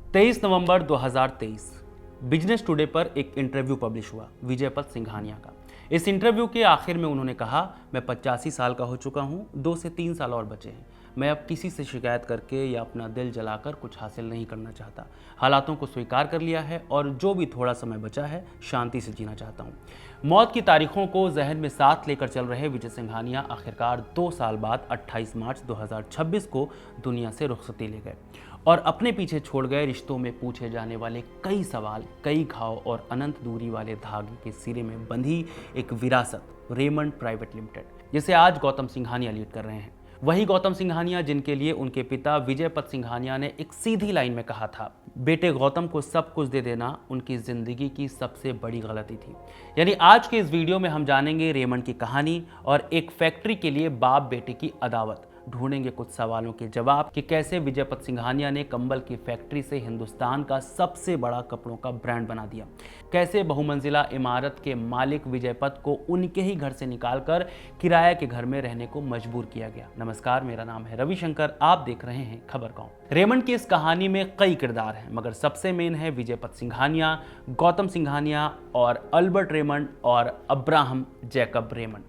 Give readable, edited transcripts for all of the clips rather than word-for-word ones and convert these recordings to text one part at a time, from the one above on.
23 नवंबर 2023 business today पर एक interview publish हुआ विजयपत सिंघानिया का। इस इंटरव्यू के आखिर में उन्होंने कहा, मैं 85 साल का हो चुका हूं, 2 से 3 साल और बचे हैं। मैं अब किसी से शिकायत करके या अपना दिल जलाकर कुछ हासिल नहीं करना चाहता। हालातों को स्वीकार कर लिया है और जो भी थोड़ा समय बचा है शांति से जीना चाहता हूं। मौत की तारीखों को जहन में साथ लेकर चल रहे विजय सिंघानिया आखिरकार 2 साल बाद 28 मार्च 2026 को दुनिया से रुखसती ले गए और अपने पीछे छोड़ गए रिश्तों में पूछे जाने वाले कई सवाल, कई घाव और अनंत दूरी वाले धागे के सिरे में बंधी एक विरासत, रेमंड प्राइवेट लिमिटेड, जिसे आज गौतम सिंघानिया लीड कर रहे हैं। वही गौतम सिंघानिया जिनके लिए उनके पिता विजयपत सिंघानिया ने एक सीधी लाइन में कहा था, बेटे गौतम को सब कुछ दे देना उनकी जिंदगी की सबसे बड़ी गलती थी। यानी आज के इस वीडियो में हम जानेंगे रेमंड की कहानी और एक फैक्ट्री के लिए बाप बेटे की अदावत, ढूंढेंगे कुछ सवालों के जवाब कि कैसे विजयपत सिंघानिया ने कंबल की फैक्ट्री से हिंदुस्तान का सबसे बड़ा कपड़ों का ब्रांड बना दिया, कैसे बहुमंजिला इमारत के मालिक विजयपत को उनके ही घर से निकालकर किराए के घर में रहने को मजबूर किया गया। नमस्कार, मेरा नाम है रविशंकर, आप देख रहे हैं खबर गांव। रेमंड की इस कहानी में कई किरदार हैं, मगर सबसे मेन है विजयपत सिंघानिया, गौतम सिंघानिया और अल्बर्ट रेमंड और अब्राहम जैकब रेमंड।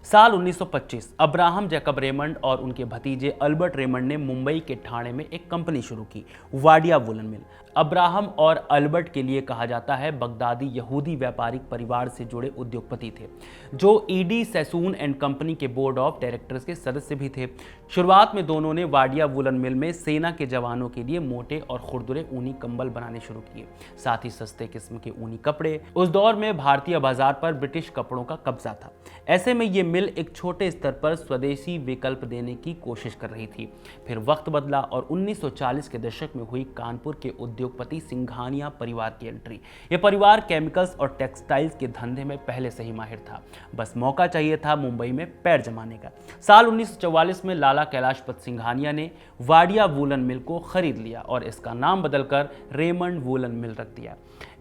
साल 1925 अब्राहम जैकब रेमंड और उनके भतीजे अल्बर्ट रेमंड ने मुंबई के ठाणे में एक कंपनी शुरू की, वाडिया वुलन मिल। अब्राहम और अल्बर्ट के लिए कहा जाता है बगदादी यहूदी व्यापारिक परिवार से जुड़े उद्योगपति थे, जो ईडी सैसून एंड कंपनी के बोर्ड ऑफ डायरेक्टर्स के सदस्य भी थे। शुरुआत में दोनों ने वाडिया वुलन मिल में सेना के जवानों के लिए मोटे और खुरदुरे ऊनी कंबल बनाने शुरू किए, साथ ही सस्ते किस्म के ऊनी कपड़े। उस दौर में भारतीय बाजार पर ब्रिटिश कपड़ों का कब्जा था। ऐसे में ये मिल एक छोटे स्तर पर स्वदेशी विकल्प देने की कोशिश कर रही थी। फिर वक्त बदला और 1940 के दशक में हुई कानपुर के उद्योगपति सिंघानिया परिवार की एंट्री। यह परिवार केमिकल्स और टेक्सटाइल्स के धंधे में पहले से ही माहिर था, बस मौका चाहिए था मुंबई में पैर जमाने का। साल 1944 में लाला कैलाशपत सिंघानिया ने वाडिया वुलन मिल को खरीद लिया और इसका नाम बदलकर रेमंड वुलन मिल रख दिया।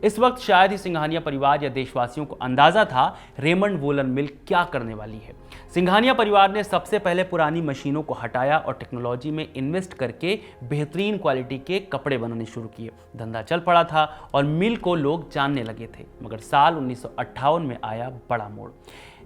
इस वक्त शायद ही सिंघानिया परिवार या देशवासियों को अंदाजा था रेमंड वुलन मिल क्या करने वाली है। सिंघानिया परिवार ने सबसे पहले पुरानी मशीनों को हटाया और टेक्नोलॉजी में इन्वेस्ट करके बेहतरीन क्वालिटी के कपड़े बनाने शुरू किए। धंधा चल पड़ा था और मिल को लोग जानने लगे थे, मगर साल 1958 में आया बड़ा मोड़।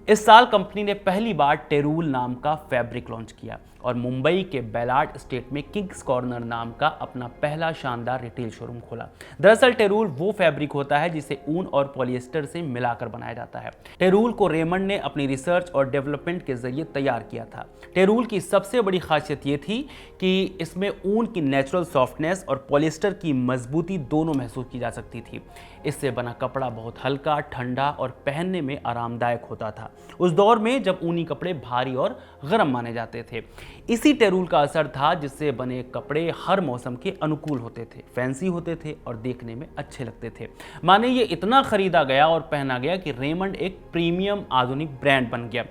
इस साल कंपनी ने पहली बार टेरूल नाम का फैब्रिक लॉन्च किया और मुंबई के बेलाड स्टेट में किंग्स कॉर्नर नाम का अपना पहला शानदार रिटेल शोरूम खोला। दरअसल टेरूल वो फैब्रिक होता है जिसे ऊन और पॉलिएस्टर से मिलाकर बनाया जाता है। टेरूल को रेमंड ने अपनी रिसर्च और डेवलपमेंट के जरिए तैयार किया था। टेरूल की सबसे बड़ी खासियत ये थी कि इसमें ऊन की नेचुरल सॉफ्टनेस और पॉलिएस्टर की मजबूती दोनों महसूस की जा सकती थी। इससे बना कपड़ा बहुत हल्का, ठंडा और पहनने में आरामदायक होता था, उस दौर में जब ऊनी कपड़े भारी और गर्म माने जाते थे। इसी टेरूल का असर था जिससे बने कपड़े हर मौसम के अनुकूल होते थे, फैंसी होते थे और देखने में अच्छे लगते थे। माने ये इतना खरीदा गया और पहना गया कि रेमंड एक प्रीमियम आधुनिक ब्रांड बन गया।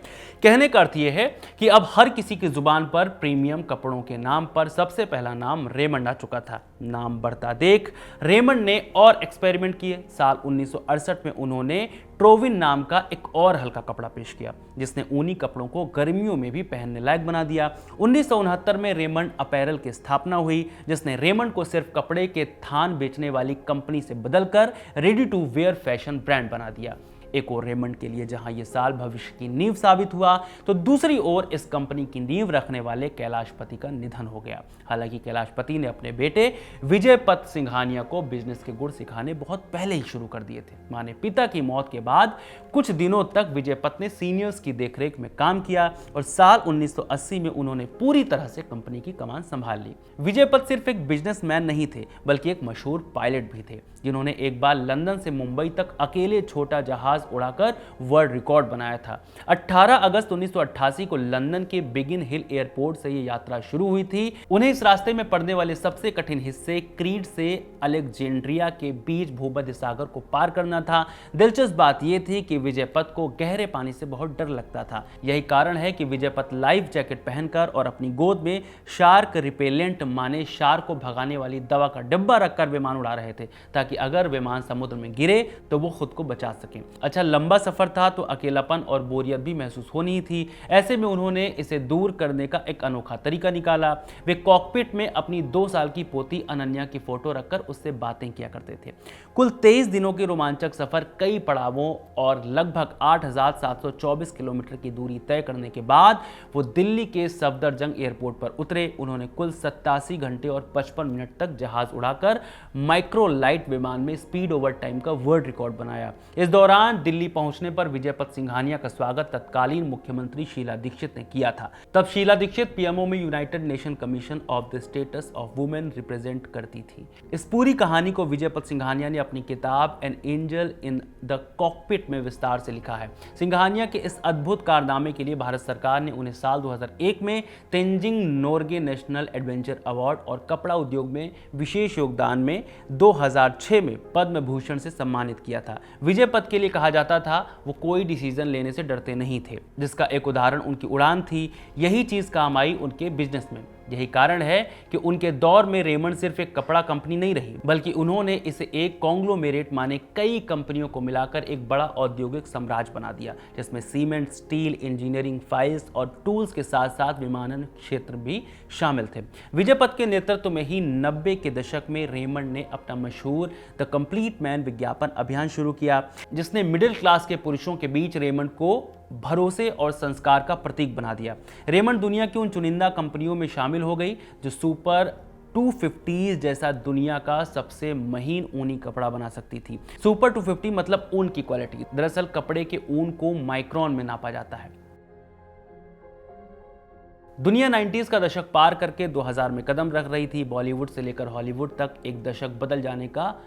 कहने का अर्थ यह है कि अब हर किसी की जुबान पर प्रीमियम कपड़ों के नाम पर सबसे पहला नाम रेमंड आ चुका था। नाम बढ़ता देख रेमंड ने और एक्सपेरिमेंट किए। साल 1968 में उन्होंने ट्रोविन नाम का एक और हल्का कपड़ा पेश किया, जिसने ऊनी कपड़ों को गर्मियों में भी पहनने लायक बना दिया। 1969 में रेमंड अपैरल की स्थापना हुई, जिसने रेमंड को सिर्फ कपड़े के थान बेचने वाली कंपनी से बदलकर ready to wear fashion brand बना दिया। एक और रेमंड के लिए जहां यह साल भविष्य की नींव साबित हुआ, तो दूसरी ओर इस कंपनी की नींव रखने वाले कैलाशपति का निधन हो गया। हालांकि कैलाशपति ने अपने बेटे विजयपत सिंघानिया को बिजनेस के गुर सिखाने बहुत पहले ही शुरू कर दिए थे। माने पिता की मौत के बाद कुछ दिनों तक विजयपत ने सीनियर्स की देखरेख में काम किया और साल 1980 में उन्होंने पूरी तरह से कंपनी की कमान संभाल ली। विजयपत सिर्फ एक बिजनेसमैन नहीं थे, बल्कि एक मशहूर पायलट भी थे, जिन्होंने एक बार लंदन से मुंबई तक अकेले छोटा जहाज उड़ाकर वर्ल्ड रिकॉर्ड बनाया था। 18 अगस्त 1988 को लंदन के बिगिन हिल एयरपोर्ट से ये यात्रा शुरू हुई थी। उन्हें इस रास्ते में पड़ने वाले सबसे कठिन हिस्से क्रीट से अलेक्जेंड्रिया के बीच भूमध्य सागर को पार करना था। दिलचस्प बात यह थी कि विजयपत को गहरे पानी से बहुत डर लगता था। यही कारण है कि विजयपत लाइफ जैकेट पहनकर और अपनी गोद में शार्क रिपेलेंट माने शार्क को भगाने वाली दवा का डिब्बा रखकर विमान उड़ा रहे थे, ताकि अगर विमान समुद्र में गिरे तो वो खुद को बचा सकें। अच्छा लंबा सफर था तो अकेलापन और बोरियत भी महसूस होनी थी। ऐसे में उन्होंने इसे दूर करने का एक अनोखा तरीका निकाला। वे कॉकपिट में अपनी 2 साल की पोती अनन्या की फोटो रखकर उससे बातें किया करते थे। कुल 23 दिनों के रोमांचक सफर, कई पड़ावों और लगभग 8,724 किलोमीटर की दूरी तय करने के बाद वो दिल्ली के सफदरजंग एयरपोर्ट पर उतरे। उन्होंने कुल 87 घंटे और 55 मिनट तक जहाज उड़ाकर माइक्रो लाइट विमान में स्पीड ओवर टाइम का वर्ल्ड रिकॉर्ड बनाया। इस दौरान दिल्ली पहुंचने पर विजयपथ सिंघानिया का स्वागत तत्कालीन मुख्यमंत्री शीला दीक्षित ने किया था। तब शीला दीक्षित पीएमओ में United nation commission of the status of women represent करती थी। इस पूरी कहानी को विजयपथ सिंघानिया ने अपनी किताब an angel in the cockpit में विस्तार से लिखा है। सिंघानिया के इस अद्भुत कारनामे के लिए भारत सरकार ने उन्हें साल 2001 में Tenzing Norgay national adventure award और कपड़ा उद्योग में विशेष योगदान में 2006 में पद्म भूषण से सम्मानित किया था। विजयपथ के लिए कहा जाता था वो कोई डिसीजन लेने से डरते नहीं थे, जिसका एक उदाहरण उनकी उड़ान थी। यही चीज काम आई उनके बिजनेस में। यही कारण है कि उनके दौर में रेमंड सिर्फ एक कपड़ा कंपनी नहीं रही, बल्कि उन्होंने इसे एक कॉन्ग्लोमेरेट माने कई कंपनियों को मिलाकर एक बड़ा औद्योगिक साम्राज्य बना दिया, जिसमें सीमेंट, स्टील, इंजीनियरिंग, फाइल्स और टूल्स के साथ साथ विमानन क्षेत्र भी शामिल थे। विजयपथ के नेतृत्व में ही 90 के दशक में रेमंड ने अपना मशहूर द कंप्लीट मैन विज्ञापन अभियान शुरू किया, जिसने मिडिल क्लास के पुरुषों के बीच रेमंड को भरोसे और संस्कार का प्रतीक बना दिया। रेमंड दुनिया की उन चुनिंदा कंपनियों में शामिल हो गई जो सुपर 250 जैसा दुनिया का सबसे महीन ऊनी कपड़ा बना सकती थी। सुपर 250 मतलब ऊन की क्वालिटी। दरअसल कपड़े के ऊन को माइक्रोन में नापा जाता है। दुनिया 90s का दशक पार करके 2000 में कदम रख रही थी। बॉलीवुड से लेकर हॉलीवुड तक एक दशक बदल जाने का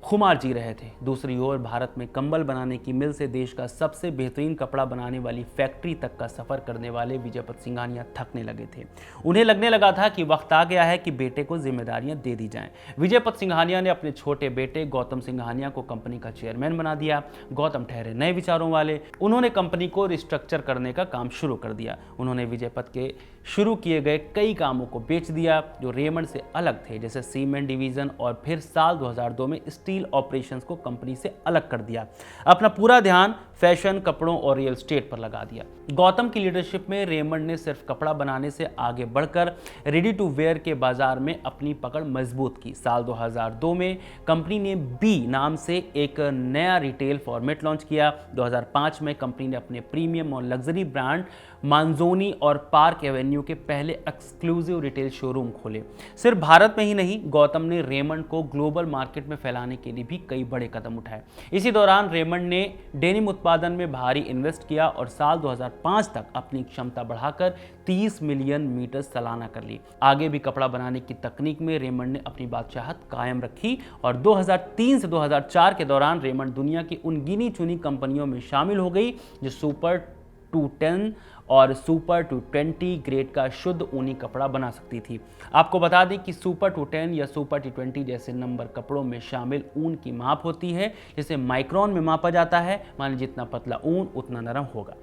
खुमार जी रहे थे। दूसरी ओर भारत में कंबल बनाने की मिल से देश का सबसे बेहतरीन कपड़ा बनाने वाली फैक्ट्री तक का सफर करने वाले विजयपथ सिंघानिया थकने लगे थे। उन्हें लगने लगा था कि वक्त आ गया है कि बेटे को जिम्मेदारियां दे दी जाएं। विजयपथ सिंघानिया ने अपने छोटे बेटे गौतम सिंघानिया को कंपनी का चेयरमैन बना दिया। गौतम ठहरे नए विचारों वाले। उन्होंने कंपनी को रिस्ट्रक्चर करने का काम शुरू कर दिया। उन्होंने विजयपथ के शुरू किए गए कई कामों को बेच दिया जो रेमंड से अलग थे, जैसे सीमेंट डिवीजन, और फिर साल 2002 में स्टील ऑपरेशंस को कंपनी से अलग कर दिया। अपना पूरा ध्यान फैशन, कपड़ों और रियल एस्टेट पर लगा दिया। गौतम की लीडरशिप में रेमंड ने सिर्फ कपड़ा बनाने से आगे बढ़कर रेडी टू वेयर के बाजार में अपनी पकड़ मजबूत की। साल 2002 में कंपनी ने बी नाम से एक नया रिटेल फॉर्मेट लॉन्च किया। 2005 में कंपनी ने अपने प्रीमियम और लग्जरी ब्रांड मांजोनी और पार्क एवेन्यू के पहले एक्सक्लूसिव रिटेल शोरूम खोले। सिर्फ भारत में ही नहीं, गौतम ने रेमंड को ग्लोबल मार्केट में फैलाने के लिए भी कई बड़े कदम उठाए। इसी दौरान रेमंड ने डेनिम उत्पादन में भारी इन्वेस्ट किया और साल 2005 तक अपनी क्षमता बढ़ाकर 30 मिलियन मीटर सालाना कर ली। आगे भी कपड़ा बनाने की तकनीक में रेमंड ने अपनी बादशाहत कायम रखी और 2003 से 2004 के दौरान रेमंड दुनिया की उन गिनी चुनी कंपनियों में शामिल हो गई जो सुपर 210 और सुपर 220 ग्रेड का शुद्ध ऊनी कपड़ा बना सकती थी। आपको बता दें कि सुपर 210 या सुपर 220 जैसे नंबर कपड़ों में शामिल ऊन की माप होती है, जिसे माइक्रोन में मापा जाता है। माने जितना पतला ऊन उतना नरम होगा।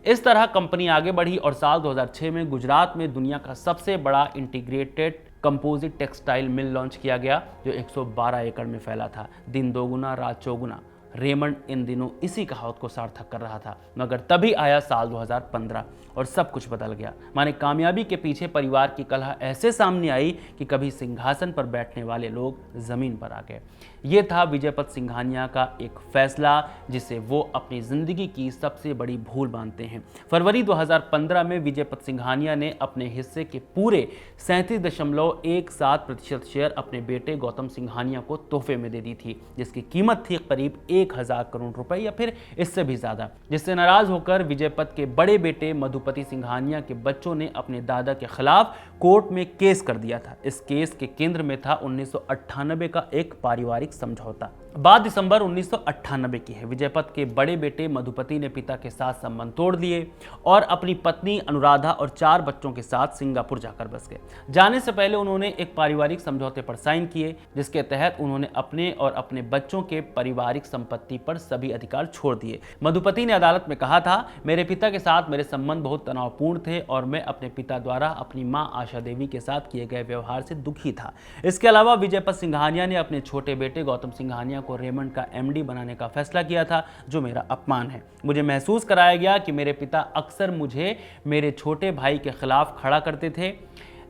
इस तरह कंपनी आगे बढ़ी और साल 2006 में गुजरात में दुनिया का सबसे बड़ा integrated composite textile mill launch किया गया, जो 112 एकड़ में फैला था। दिन दोगुना रात चौगुना। रेमंड इन दिनों इसी कहावत को सार्थक कर रहा था, मगर तभी आया साल 2015 और सब कुछ बदल गया। माने कामयाबी के पीछे परिवार की कलह ऐसे सामने आई कि कभी सिंहासन पर बैठने वाले लोग जमीन पर आ गए। ये था विजयपथ सिंघानिया का एक फैसला जिसे वो अपनी जिंदगी की सबसे बड़ी भूल मानते हैं। फरवरी 2015 में विजयपथ सिंघानिया ने अपने हिस्से के पूरे 37.17% शेयर अपने बेटे गौतम सिंघानिया को तोहफे में दे दी थी, जिसकी कीमत थी करीब 1000 करोड़ रुपए या फिर इससे भी ज्यादा। जिससे नाराज होकर विजयपथ के बड़े बेटे मधुपति सिंघानिया के बच्चों ने अपने दादा के खिलाफ कोर्ट में केस कर दिया था। इस केस के केंद्र में था 1998 का एक पारिवारिक समझौता। बात दिसंबर 1998 की है। विजयपथ के बड़े बेटे मधुपति ने पिता के साथ संबंध तोड़ दिए और अपनी पत्नी अनुराधा और 4 बच्चों के साथ सिंगापुर जाकर बस गए। जाने से पहले उन्होंने एक पारिवारिक समझौते पर साइन किए, जिसके तहत उन्होंने अपने और अपने बच्चों के पारिवारिक संपत्ति पर सभी अधिकार छोड़ दिए। मधुपति ने अदालत में कहा था, मेरे पिता के साथ मेरे संबंध बहुत तनावपूर्ण थे और मैं अपने पिता द्वारा अपनी मां आशा देवी के साथ किए गए व्यवहार से दुखी था। इसके अलावा विजयपथ सिंघानिया ने अपने छोटे बेटे गौतम सिंघानिया सिंघानिया को रेमंड का एमडी बनाने का फैसला किया था, जो मेरा अपमान है। मुझे महसूस कराया गया कि मेरे पिता अक्सर मुझे मेरे छोटे भाई के खिलाफ खड़ा करते थे।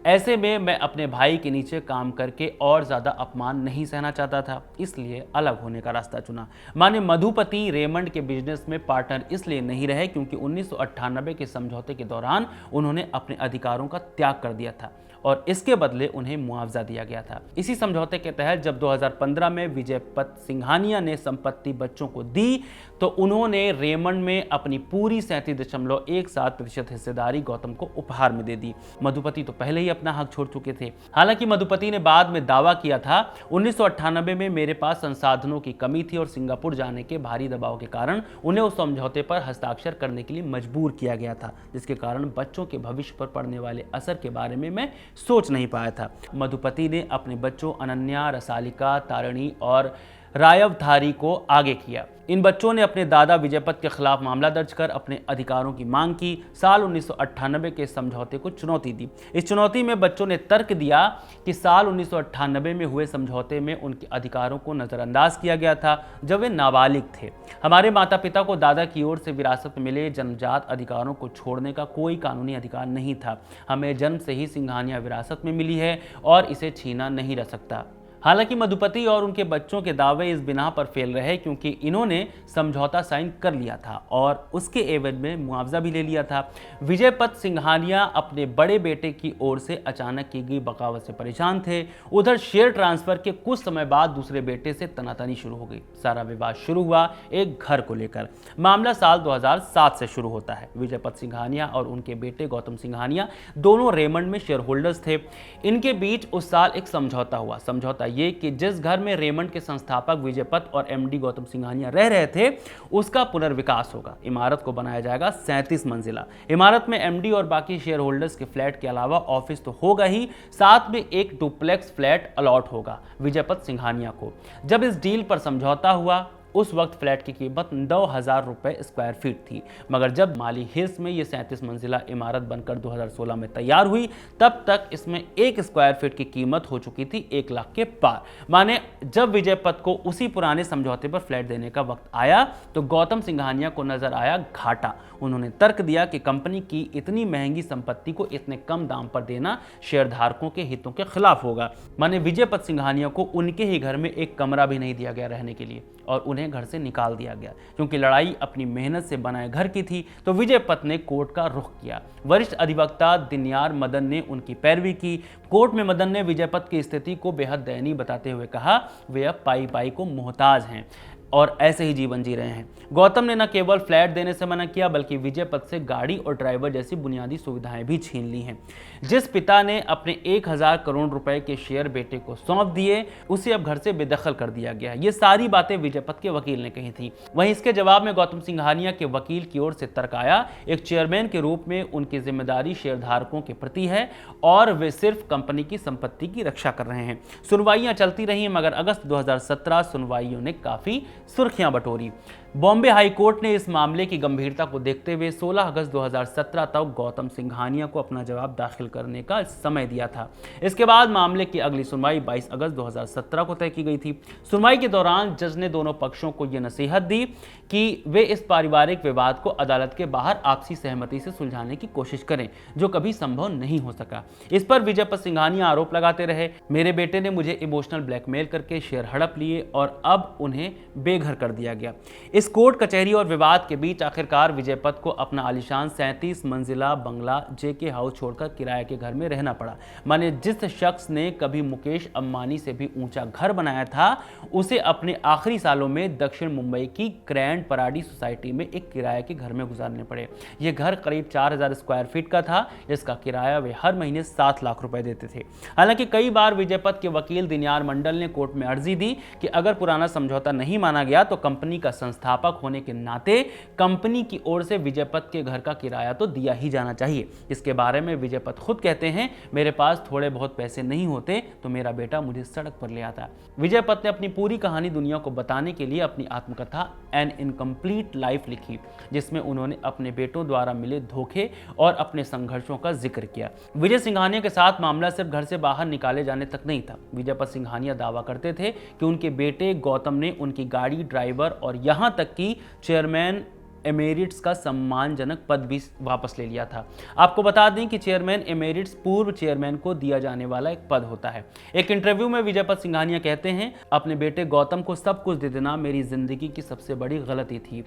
ऐसे में मैं अपने भाई के नीचे काम करके और ज़्यादा अपमान नहीं सहना चाहता था, इसलिए अलग होने का रास्ता चुना। माने मधुपति रेमंड के बिजनेस में पार्टनर इसलिए नहीं रहे क्योंकि 1998 के समझौते के दौरान उन्होंने अपने अधिकारों का त्याग कर दिया था और इसके बदले उन्हें मुआवजा दिया गया था। इसी समझौते के तहत जब 2015 में विजयपत सिंघानिया ने संपत्ति बच्चों को दी तो उन्होंने रेमंड में अपनी पूरी 37.17% हिस्सेदारी गौतम को उपहार में दे दी। मधुपति तो पहले ही अपना हक छोड़ चुके थे। हालांकि मधुपति ने बाद में दावा किया था 1998 में मेरे पास संसाधनों की कमी थी और सिंगापुर जाने के भारी दबाव के कारण उन्हें उस समझौते पर हस्ताक्षर करने के लिए मजबूर किया गया था, जिसके कारण बच्चों के भविष्य पर पड़ने वाले असर के बारे में मैं सोच नहीं पाया था। मधुपति ने अपने बच्चों अनन्या, रसालिका, तारिणी और रायवधारी को आगे किया। इन बच्चों ने अपने दादा विजयपत के खिलाफ मामला दर्ज कर अपने अधिकारों की मांग की। साल 1998 के समझौते को चुनौती दी। इस चुनौती में बच्चों ने तर्क दिया कि साल 1998 में हुए समझौते में उनके अधिकारों को नजरअंदाज किया गया था जब वे नाबालिग थे। हमारे माता पिता को दादा की ओर से विरासत में मिले जन्मजात अधिकारों को छोड़ने का कोई कानूनी अधिकार नहीं था। हमें जन्म से ही सिंघानिया विरासत में मिली है और इसे छीना नहीं जा सकता। हालांकि मधुपति और उनके बच्चों के दावे इस बिना पर फेल रहे क्योंकि इन्होंने समझौता साइन कर लिया था और उसके एवज में मुआवजा भी ले लिया था। विजयपत सिंघानिया अपने बड़े बेटे की ओर से अचानक की गई बगावत से परेशान थे। उधर शेयर ट्रांसफर के कुछ समय बाद दूसरे बेटे से तनातनी शुरू हो गई। सारा विवाद शुरू हुआ एक घर को लेकर। मामला साल 2007 से शुरू होता है। विजयपत सिंघानिया और उनके बेटे गौतम सिंघानिया दोनों रेमंड में शेयर होल्डर्स थे। इनके बीच उस साल एक समझौता हुआ। समझौता ये कि जिस घर में रेमंड के संस्थापक विजयपत और एमडी गौतम सिंघानिया रह रहे थे उसका पुनर्विकास होगा। इमारत को बनाया जाएगा 37 मंजिला। इमारत में एमडी और बाकी शेयर होल्डर्स के फ्लैट के अलावा ऑफिस तो होगा ही, साथ में एक डुप्लेक्स फ्लैट अलॉट होगा विजयपत सिंघानिया को। जब इस डील पर समझौता हुआ उस वक्त फ्लैट की कीमत 9,000 रुपए स्क्वायर फीट थी, मगर जब माली हिल्स में ये 37 मंजिला इमारत बनकर 2016 में तैयार हुई तब तक इसमें 1 स्क्वायर फीट की कीमत हो चुकी थी 1 लाख के पार। माने जब विजयपत को उसी पुराने समझौते पर फ्लैट देने का वक्त आया तो गौतम सिंघानिया को नजर आया घाटा। उन्होंने तर्क दिया कि कंपनी की इतनी महंगी संपत्ति को इतने कम दाम पर देना शेयरधारकों के हितों के खिलाफ होगा। माने विजयपत सिंघानिया को उनके ही घर में एक कमरा भी नहीं दिया गया रहने के लिए और उन्हें घर से निकाल दिया गया। क्योंकि लड़ाई अपनी मेहनत से बनाए घर की थी तो विजयपत ने कोर्ट का रुख किया। वरिष्ठ अधिवक्ता दिनयार मदन ने उनकी पैरवी की। कोर्ट में मदन ने विजयपत की स्थिति को बेहद दयनीय बताते हुए कहा वे अब पाई पाई को मोहताज हैं और ऐसे ही जीवन जी रहे हैं। गौतम ने न केवल फ्लैट देने से मना किया बल्कि विजयपत से गाड़ी और ड्राइवर जैसी बुनियादी सुविधाएं भी छीन ली हैं। जिस पिता ने अपने 1,000 करोड़ रुपए के शेयर बेटे को सौंप दिए उसे अब घर से बेदखल कर दिया गया। ये सारी बातें विजयपत के वकील ने कही थी। वहीं इसके जवाब में गौतम सिंघानिया के वकील की ओर से तर्क आया एक चेयरमैन के रूप में उनकी जिम्मेदारी शेयरधारकों के प्रति है और वे सिर्फ कंपनी की संपत्ति की रक्षा कर रहे हैं। सुनवाइयां चलती रही मगर अगस्त 2017 सुनवाइयों ने काफी सुर्खियां बटोरी। बॉम्बे हाई कोर्ट ने इस मामले की गंभीरता को देखते हुए 16 अगस्त 2017 तक गौतम सिंघानिया को अपना जवाब दाखिल करने का समय दिया था। इसके बाद मामले की अगली सुनवाई 22 अगस्त 2017 को तय की गई थी। सुनवाई के दौरान जज ने दोनों पक्षों को यह नसीहत दी कि वे इस पारिवारिक विवाद को अदालत के बाहर आपसी सहमति से सुलझाने की कोशिश करें, जो कभी संभव नहीं हो सका। इस पर विजयपत सिंघानिया आरोप लगाते रहे, मेरे बेटे ने मुझे इमोशनल ब्लैकमेल करके शेयर हड़प लिए और अब उन्हें बेघर कर दिया गया। इस कोर्ट कचहरी और विवाद के बीच आखिरकार विजयपत को अपना आलीशान 37 मंजिला बंगला जेके हाउस छोड़कर किराए के घर में रहना पड़ा। माने जिस शख्स ने कभी मुकेश अंबानी से भी ऊंचा घर बनाया था उसे अपने आखिरी सालों में दक्षिण मुंबई की ग्रैंड पराडी सोसाइटी में एक किराए के घर में गुजारने पड़े। यह घर करीब 4,000 स्क्वायर फीट का था, जिसका किराया वे हर महीने 7 लाख रुपए देते थे। हालांकि कई बार विजयपत के वकील दिनयार मंडल ने कोर्ट में अर्जी दी कि अगर पुराना समझौता नहीं माना गया तो कंपनी का संस्थापक संस्थापक होने के नाते कंपनी की ओर से विजयपत के घर का किराया तो दिया ही जाना चाहिए। इसके बारे में विजयपत खुद कहते हैं, मेरे पास थोड़े बहुत पैसे नहीं होते तो मेरा बेटा मुझे सड़क पर ले आता। विजयपत ने अपनी पूरी कहानी दुनिया को बताने के लिए अपनी आत्मकथा एन इनकम्प्लीट लाइफ लिखी, जिसमें उन्होंने अपने बेटों द्वारा मिले धोखे और अपने संघर्षों का जिक्र किया। विजय सिंघानिया के साथ मामला सिर्फ घर से बाहर निकाले जाने तक नहीं था। विजयपत सिंघानिया दावा करते थे कि उनके बेटे गौतम ने उनकी गाड़ी, ड्राइवर और यहां तक कि चेयरमैन एमेरिट्स का सम्मानजनक पद भी वापस ले लिया था। आपको बता दें कि चेयरमैन एमेरिट्स पूर्व चेयरमैन को दिया जाने वाला एक पद होता है। एक इंटरव्यू में विजयपत सिंघानिया कहते हैं, अपने बेटे गौतम को सब कुछ दे देना मेरी जिंदगी की सबसे बड़ी गलती थी।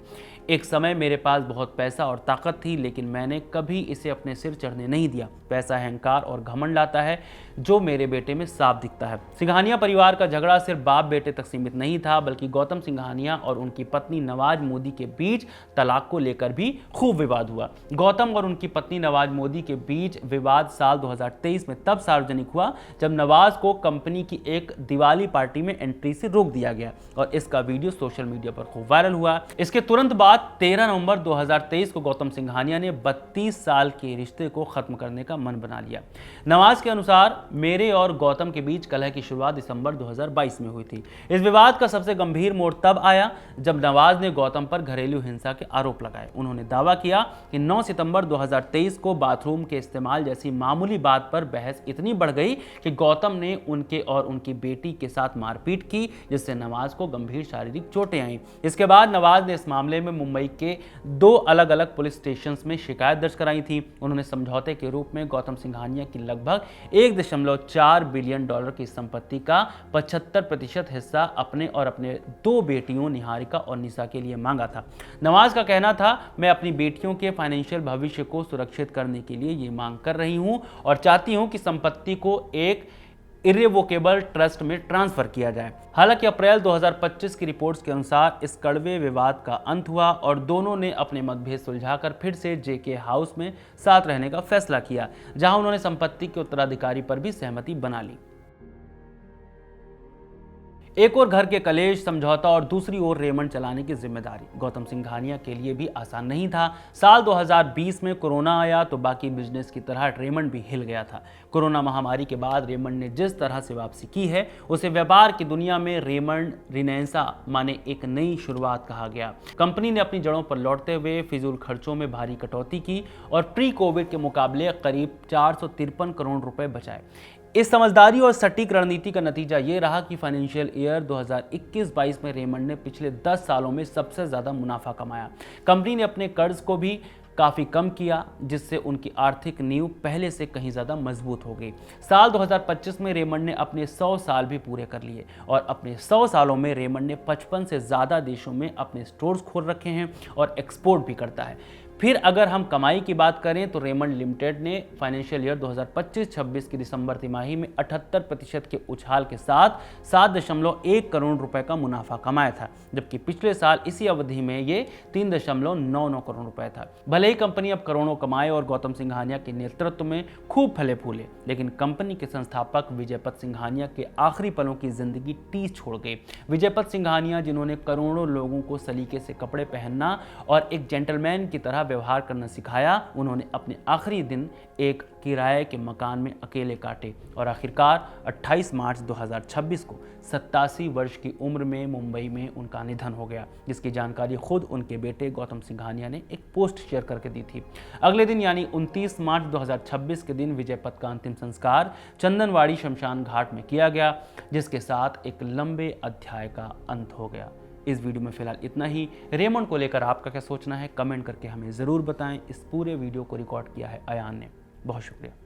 एक समय मेरे पास बहुत पैसा और ताकत थी, लेकिन मैंने कभी इसे अपने सिर चढ़ने नहीं दिया। पैसा अहंकार और घमंड लाता है, जो मेरे बेटे में साफ दिखता है। सिंघानिया परिवार का झगड़ा सिर्फ बाप बेटे तक सीमित नहीं था, बल्कि गौतम सिंघानिया और उनकी पत्नी नवाज मोदी के बीच तलाक को लेकर भी खूब विवाद हुआ। गौतम और उनकी पत्नी नवाज मोदी के बीच विवाद साल 2023 में तब सार्वजनिक हुआ जब नवाज को कंपनी की एक दिवाली पार्टी में एंट्री से रोक दिया गया और इसका वीडियो सोशल मीडिया पर खूब वायरल हुआ। इसके तुरंत बाद 13 नवंबर 2023 को गौतम सिंघानिया ने 32 साल के रिश्ते को खत्म करने का मन बना लिया। नवाज के अनुसार मेरे और गौतम के बीच कलह की शुरुआत दिसंबर 2022 में हुई थी। इस विवाद का सबसे गंभीर मोड़ तब आया जब नवाज ने गौतम पर घरेलू हिंसा के आरोप लगाए। उन्होंने दावा किया कि 9 सितंबर 2023 को बाथरूम के इस्तेमाल जैसी मामूली बात पर बहस इतनी बढ़ गई कि गौतम ने उनके और उनकी बेटी के साथ मारपीट की, जिससे नवाज को गंभीर शारीरिक चोटें आईं। इसके बाद नवाज ने इस मामले में मुंबई के 2 अलग-अलग पुलिस स्टेशंस में शिकायत दर्ज कराई थी। उन्होंने समझौते के रूप में गौतम सिंघानिया की लगभग 1.4 बिलियन डॉलर की संपत्ति का 75% हिस्सा अपने और अपने 2 बेटियों निहारिका और निशा के लिए मांगा था। नवाज का कहना था, मैं अपनी बेटियों के फाइनेंशियल भविष्य को सुरक्षित करने के लिए ये मांग कर रही हूं और चाहती हूं कि संपत्ति को एक इर्रेवोकेबल ट्रस्ट में ट्रांसफर किया जाए। हालांकि अप्रैल 2025 की रिपोर्ट्स के अनुसार इस कड़वे विवाद का अंत हुआ और दोनों ने अपने मतभेद सुलझाकर फिर से जेके हाउस में साथ रहने का फैसला किया, जहां उन्होंने संपत्ति के उत्तराधिकारी पर भी सहमति बना ली। एक और घर के कलेश, समझौता और दूसरी ओर रेमंड चलाने की जिम्मेदारी गौतम सिंघानिया के लिए भी आसान नहीं था। साल 2020 में कोरोना आया तो बाकी बिजनेस की तरह रेमंड भी हिल गया था। कोरोना महामारी के बाद रेमंड ने जिस तरह से वापसी की है, उसे व्यापार की दुनिया में रेमंड रिनेंसा माने एक नई शुरुआत कहा गया। कंपनी ने अपनी जड़ों पर लौटते हुए फिजूल खर्चों में भारी कटौती की और प्री कोविड के मुकाबले करीब 453 करोड़ रुपए बचाए। इस समझदारी और सटीक रणनीति का नतीजा ये रहा कि फाइनेंशियल ईयर 2021-22 में रेमंड ने पिछले 10 सालों में सबसे ज़्यादा मुनाफा कमाया। कंपनी ने अपने कर्ज को भी काफ़ी कम किया, जिससे उनकी आर्थिक नींव पहले से कहीं ज़्यादा मजबूत हो गई। साल 2025 में रेमंड ने अपने 100 साल भी पूरे कर लिए और अपने 100 सालों में रेमंड ने 55 से ज़्यादा देशों में अपने स्टोर्स खोल रखे हैं और एक्सपोर्ट भी करता है। फिर अगर हम कमाई की बात करें तो रेमंड लिमिटेड ने फाइनेंशियल ईयर 2025-26 की दिसंबर तिमाही में 78% के उछाल के साथ 7.1 करोड़ रुपए का मुनाफा कमाया था, जबकि पिछले साल इसी अवधि में ये 3.99 करोड़ रुपए था। भले ही कंपनी अब करोड़ों कमाए और गौतम सिंघानिया के नेतृत्व में खूब फले फूले, लेकिन कंपनी के संस्थापक विजयपत सिंघानिया के आखिरी पलों की जिंदगी टीस छोड़ गई। विजयपत सिंघानिया, जिन्होंने करोड़ों लोगों को सलीके से कपड़े पहनना और एक जेंटलमैन की तरह व्यवहार करना सिखाया, उन्होंने अपने आखिरी दिन एक किराए के मकान में अकेले काटे और आखिरकार 28 मार्च 2026 को 87 वर्ष की उम्र में मुंबई में उनका निधन हो गया, जिसकी जानकारी खुद उनके बेटे गौतम सिंघानिया ने एक पोस्ट शेयर करके दी थी। अगले दिन यानी 29 मार्च 2026 के दिन विजयपत का अंतिम संस्कार चंदनवाड़ी शमशान घाट में किया गया, जिसके साथ एक लंबे अध्याय का अंत हो गया। इस वीडियो में फिलहाल इतना ही। रेमंड को लेकर आपका क्या सोचना है, कमेंट करके हमें ज़रूर बताएं। इस पूरे वीडियो को रिकॉर्ड किया है अयान ने। बहुत शुक्रिया।